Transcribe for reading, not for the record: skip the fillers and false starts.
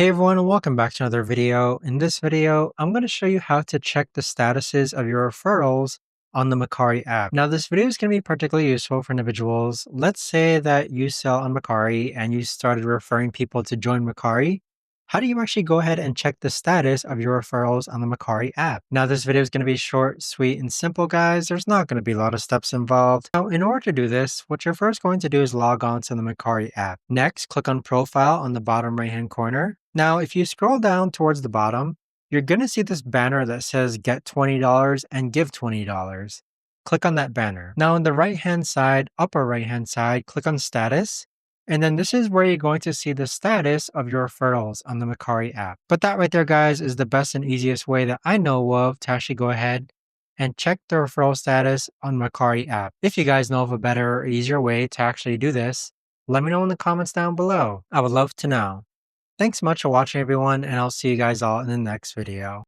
Hey everyone, and welcome back to another video. In this video, I'm going to show you how to check the statuses of your referrals on the Mercari app. Now, this video is going to be particularly useful for individuals. Let's say that you sell on Mercari and you started referring people to join Mercari. How do you actually go ahead and check the status of your referrals on the Mercari app? Now, this video is going to be short, sweet, and simple, guys. There's not going to be a lot of steps involved. Now, in order to do this, what you're first going to do is log on to the Mercari app. Next, click on Profile on the bottom right-hand corner. Now, if you scroll down towards the bottom, you're going to see this banner that says Get $20 and Give $20. Click on that banner. Now, on the right-hand side, upper right-hand side, click on Status. And then this is where you're going to see the status of your referrals on the Mercari app. But that right there, guys, is the best and easiest way that I know of to actually go ahead and check the referral status on Mercari app. If you guys know of a better or easier way to actually do this, let me know in the comments down below. I would love to know. Thanks so much for watching, everyone, and I'll see you guys all in the next video.